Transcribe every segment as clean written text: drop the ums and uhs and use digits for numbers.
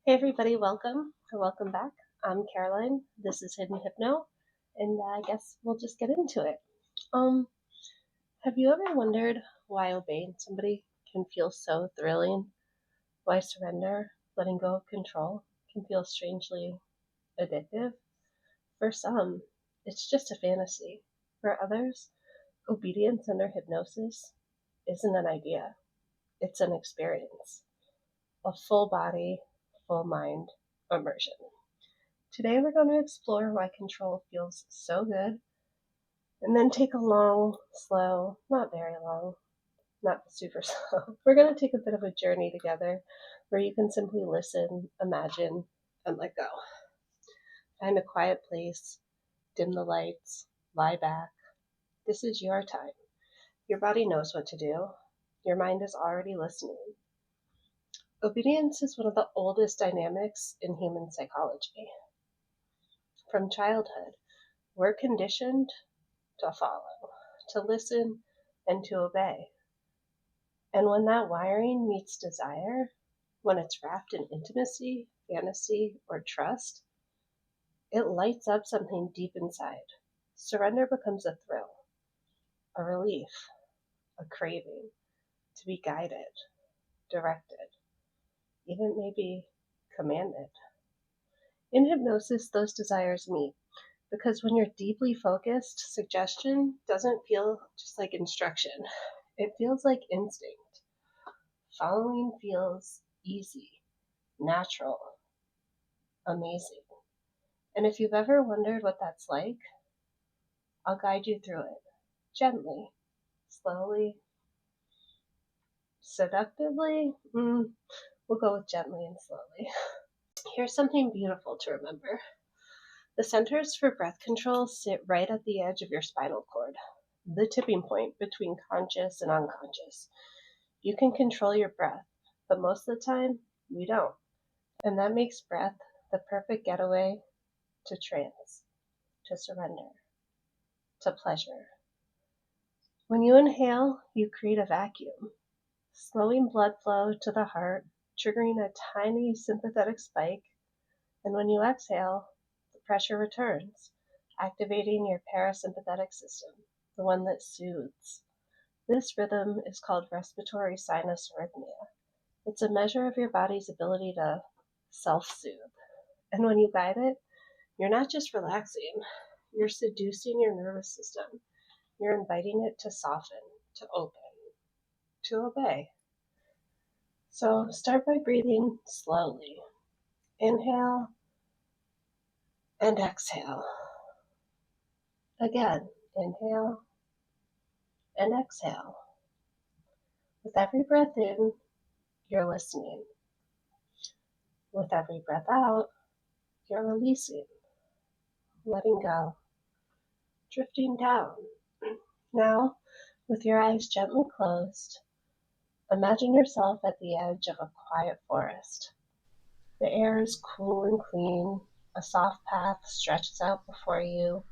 Hey everybody, welcome or welcome back. I'm Caroline. This is Hidden Hypno, and I guess we'll just get into it. Um, have you ever wondered why obeying somebody can feel so thrilling? Why surrender, letting go of control, can feel strangely addictive? For some, it's just a fantasy. For others, obedience under hypnosis isn't an idea, it's an experience. A full body, full mind immersion. Today we're going to explore why control feels so good, and then take a long, slow, not very long, not super slow. We're going to take a bit of a journey together where you can simply listen, imagine, and let go. Find a quiet place, dim the lights, lie back. This is your time. Your body knows what to do. Your mind is already listening. Obedience is one of the oldest dynamics in human psychology. From childhood, we're conditioned to follow, to listen, and to obey. And when that wiring meets desire, when it's wrapped in intimacy, fantasy, or trust, it lights up something deep inside. Surrender becomes a thrill, a relief, a craving to be guided, directed, even maybe commanded. In hypnosis, those desires meet. Because when you're deeply focused, suggestion doesn't feel just like instruction. It feels like instinct. Following feels easy, natural, amazing. And if you've ever wondered what that's like, I'll guide you through it. Gently, slowly, seductively. We'll go with gently and slowly. Here's something beautiful to remember. The centers for breath control sit right at the edge of your spinal cord, the tipping point between conscious and unconscious. You can control your breath, but most of the time, we don't. And that makes breath the perfect getaway to trance, to surrender, to pleasure. When you inhale, you create a vacuum, slowing blood flow to the heart, triggering a tiny sympathetic spike. And when you exhale, the pressure returns, activating your parasympathetic system, the one that soothes. This rhythm is called respiratory sinus arrhythmia. It's a measure of your body's ability to self-soothe. And when you guide it, you're not just relaxing, you're seducing your nervous system. You're inviting it to soften, to open, to obey. So start by breathing slowly. Inhale and exhale. Again, inhale and exhale. With every breath in, you're listening. With every breath out, you're releasing, letting go, drifting down. Now, with your eyes gently closed, imagine yourself at the edge of a quiet forest. The air is cool and clean. A soft path stretches out before you,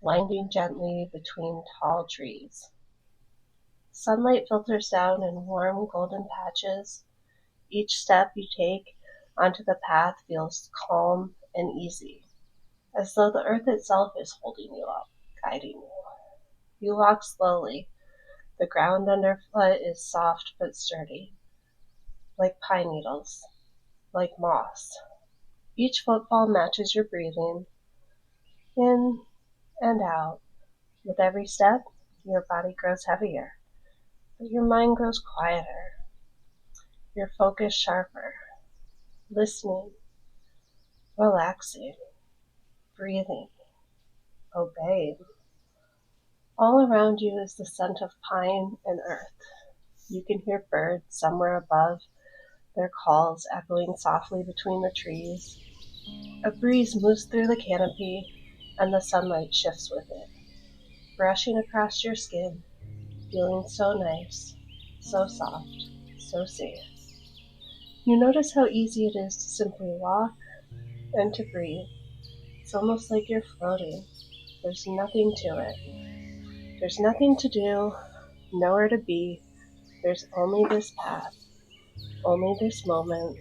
winding gently between tall trees. Sunlight filters down in warm golden patches. Each step you take onto the path feels calm and easy, as though the earth itself is holding you up, guiding you. You walk slowly. The ground underfoot is soft but sturdy, like pine needles, like moss. Each footfall matches your breathing, in and out. With every step, your body grows heavier, but your mind grows quieter, your focus sharper, listening, relaxing, breathing, obeying. All around you is the scent of pine and earth. You can hear birds somewhere above, their calls echoing softly between the trees. A breeze moves through the canopy, and the sunlight shifts with it, brushing across your skin, feeling so nice, so soft, so safe. You notice how easy it is to simply walk and to breathe. It's almost like you're floating. There's nothing to it. There's nothing to do, nowhere to be. There's only this path, only this moment,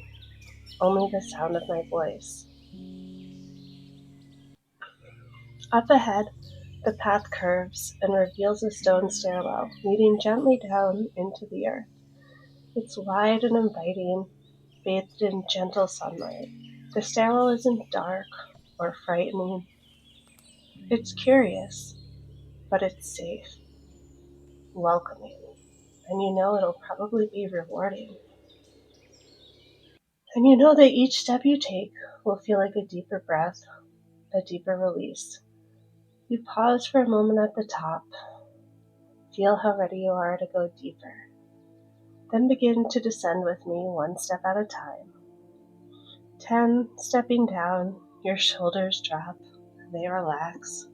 only the sound of my voice. Up ahead, the path curves and reveals a stone stairwell leading gently down into the earth. It's wide and inviting, bathed in gentle sunlight. The stairwell isn't dark or frightening. It's curious, but it's safe, welcoming, and you know it'll probably be rewarding. And you know that each step you take will feel like a deeper breath, a deeper release. You pause for a moment at the top, feel how ready you are to go deeper. Then begin to descend with me one step at a time. 10, stepping down, your shoulders drop, they relax.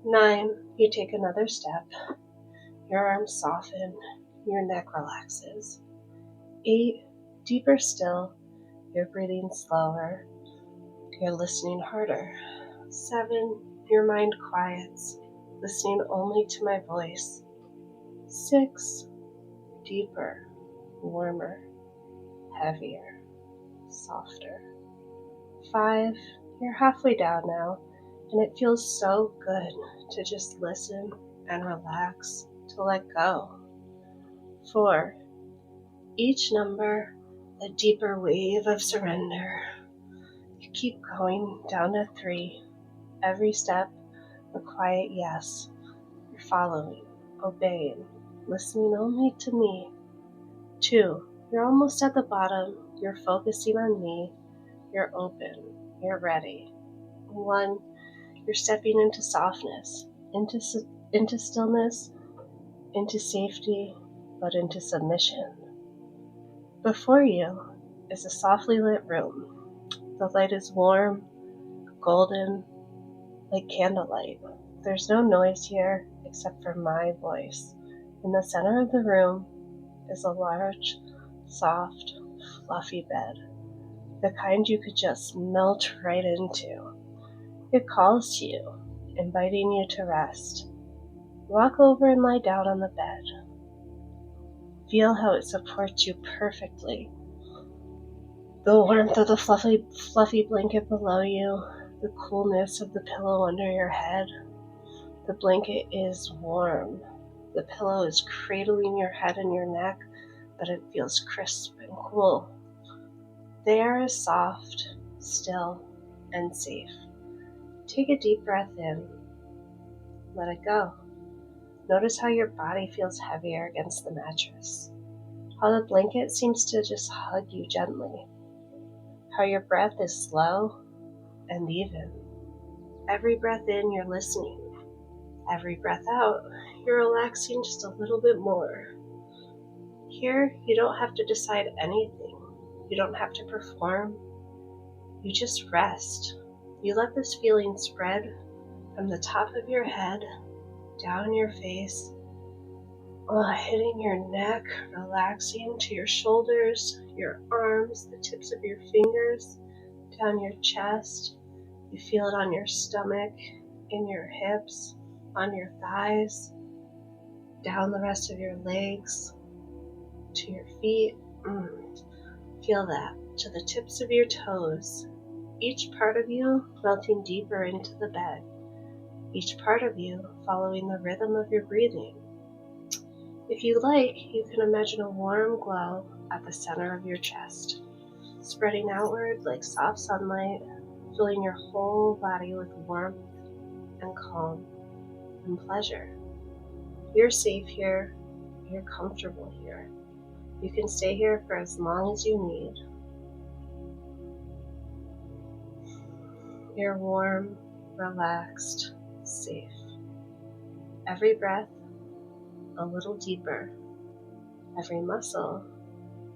9, you take another step, your arms soften, your neck relaxes. 8, deeper still, you're breathing slower, you're listening harder. 7, your mind quiets, listening only to my voice. 6, deeper, warmer, heavier, softer. 5, you're halfway down now, and it feels so good to just listen and relax, to let go. 4, each number, a deeper wave of surrender. You keep going down to 3, every step, a quiet yes. You're following, obeying, listening only to me. 2, you're almost at the bottom, you're focusing on me, you're open, you're ready. 1, you're stepping into softness, into stillness, into safety, but into submission. Before you is a softly lit room. The light is warm, golden, like candlelight. There's no noise here except for my voice. In the center of the room is a large, soft, fluffy bed, the kind you could just melt right into. It calls to you, inviting you to rest. Walk over and lie down on the bed. Feel how it supports you perfectly. The warmth of the fluffy blanket below you, the coolness of the pillow under your head. The blanket is warm. The pillow is cradling your head and your neck, but it feels crisp and cool. The air is soft, still, and safe. Take a deep breath in. Let it go. Notice how your body feels heavier against the mattress. How the blanket seems to just hug you gently. How your breath is slow and even. Every breath in, you're listening. Every breath out, you're relaxing just a little bit more. Here, you don't have to decide anything. You don't have to perform. You just rest. You let this feeling spread from the top of your head, down your face, hitting your neck, relaxing to your shoulders, your arms, the tips of your fingers, down your chest. You feel it on your stomach, in your hips, on your thighs, down the rest of your legs, to your feet. Feel that to the tips of your toes. Each part of you melting deeper into the bed. Each part of you following the rhythm of your breathing. If you like, you can imagine a warm glow at the center of your chest, spreading outward like soft sunlight, filling your whole body with warmth and calm and pleasure. You're safe here. You're comfortable here. You can stay here for as long as you need. You're warm, relaxed, safe. Every breath, a little deeper. Every muscle,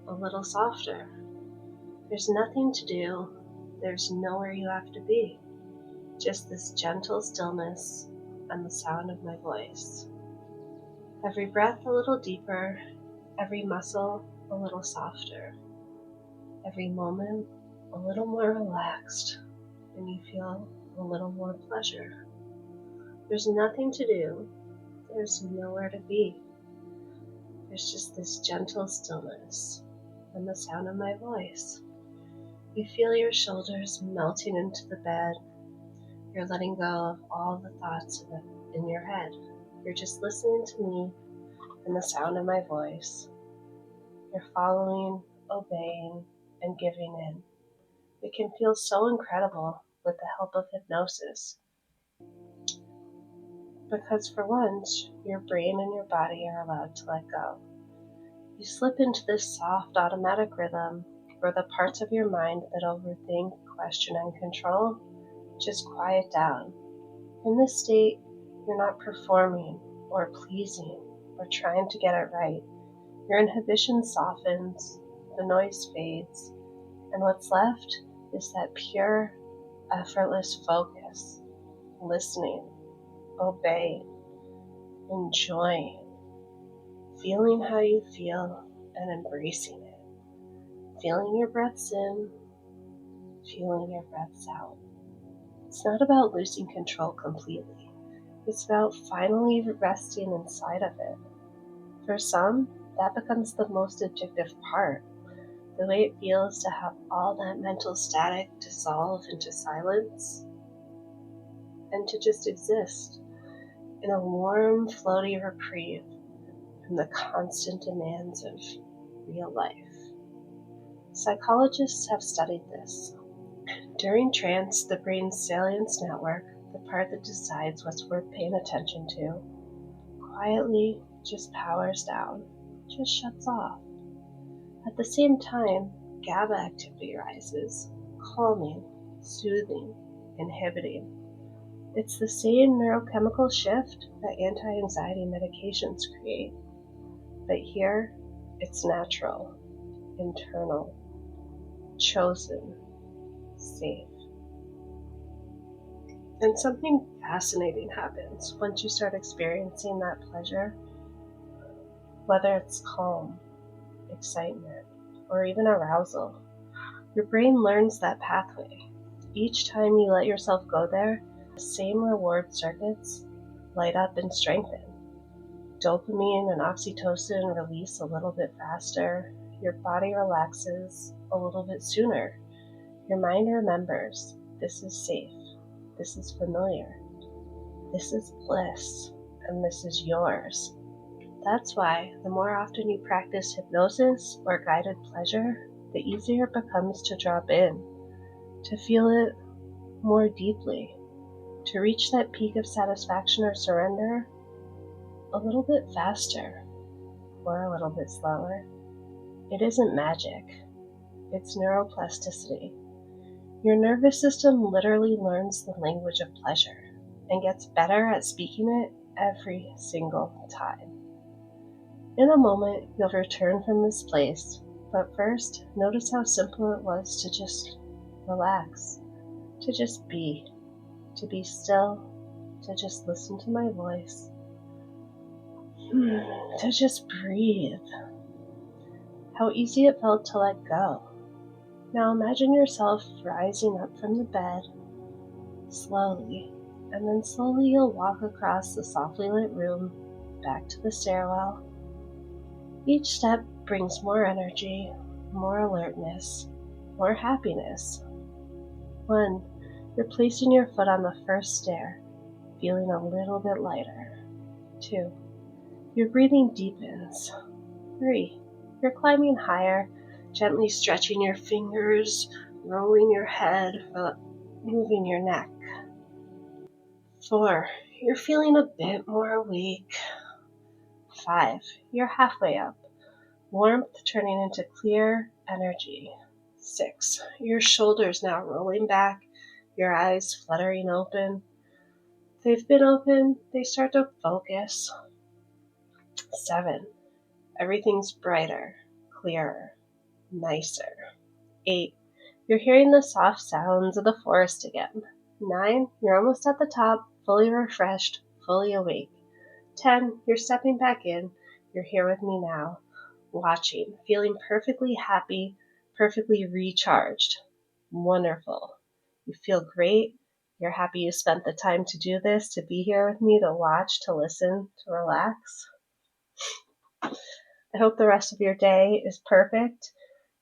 a little softer. There's nothing to do. There's nowhere you have to be. Just this gentle stillness and the sound of my voice. Every breath a little deeper. Every muscle a little softer. Every moment a little more relaxed, and you feel a little more pleasure. There's nothing to do. There's nowhere to be. There's just this gentle stillness and the sound of my voice. You feel your shoulders melting into the bed. You're letting go of all the thoughts in your head. You're just listening to me and the sound of my voice. You're following, obeying, and giving in. It can feel so incredible with the help of hypnosis. Because for once, your brain and your body are allowed to let go. You slip into this soft automatic rhythm where the parts of your mind that overthink, question, and control just quiet down. In this state, you're not performing or pleasing or trying to get it right. Your inhibition softens, the noise fades, and what's left is that pure, effortless focus, listening, obeying, enjoying, feeling how you feel and embracing it, feeling your breaths in, feeling your breaths out. It's not about losing control completely. It's about finally resting inside of it. For some, that becomes the most addictive part. The way it feels to have all that mental static dissolve into silence and to just exist in a warm, floaty reprieve from the constant demands of real life. Psychologists have studied this. During trance, the brain's salience network, the part that decides what's worth paying attention to, quietly just powers down, just shuts off. At the same time, GABA activity rises, calming, soothing, inhibiting. It's the same neurochemical shift that anti-anxiety medications create, but here it's natural, internal, chosen, safe. And something fascinating happens once you start experiencing that pleasure, whether it's calm, excitement, or even arousal. Your brain learns that pathway. Each time you let yourself go there, the same reward circuits light up and strengthen. Dopamine and oxytocin release a little bit faster. Your body relaxes a little bit sooner. Your mind remembers, this is safe, this is familiar, this is bliss, and this is yours. That's why the more often you practice hypnosis or guided pleasure, the easier it becomes to drop in, to feel it more deeply, to reach that peak of satisfaction or surrender a little bit faster or a little bit slower. It isn't magic, it's neuroplasticity. Your nervous system literally learns the language of pleasure and gets better at speaking it every single time. In a moment, you'll return from this place, but first, notice how simple it was to just relax, to just be, to be still, to just listen to my voice, to just breathe. How easy it felt to let go. Now imagine yourself rising up from the bed, slowly, and then slowly you'll walk across the softly lit room, back to the stairwell. Each step brings more energy, more alertness, more happiness. 1, you're placing your foot on the first stair, feeling a little bit lighter. 2, your breathing deepens. 3, you're climbing higher, gently stretching your fingers, rolling your head, moving your neck. 4, you're feeling a bit more awake. 5, you're halfway up, warmth turning into clear energy. 6, your shoulders now rolling back, your eyes fluttering open. If they've been open, they start to focus. 7, everything's brighter, clearer, nicer. 8, you're hearing the soft sounds of the forest again. 9, you're almost at the top, fully refreshed, fully awake. 10, you're stepping back in. You're here with me now, watching, feeling perfectly happy, perfectly recharged. Wonderful. You feel great. You're happy you spent the time to do this, to be here with me, to watch, to listen, to relax. I hope the rest of your day is perfect.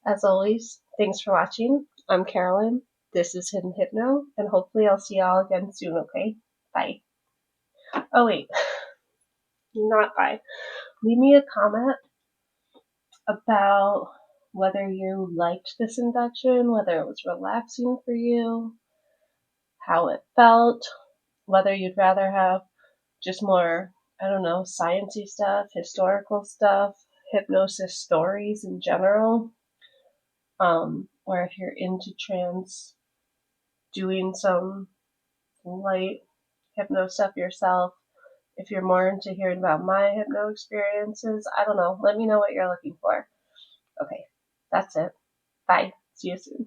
As always, thanks for watching. I'm Carolyn. This is Hidden Hypno, and hopefully I'll see y'all again soon, okay? Bye. Oh, wait. Not bye. Leave me a comment about whether you liked this induction, whether it was relaxing for you, how it felt, whether you'd rather have just more, I don't know, sciencey stuff, historical stuff, hypnosis stories in general, or if you're into trance, doing some light hypno stuff yourself. If you're more into hearing about my hypno experiences, I don't know. Let me know what you're looking for. Okay, that's it. Bye. See you soon.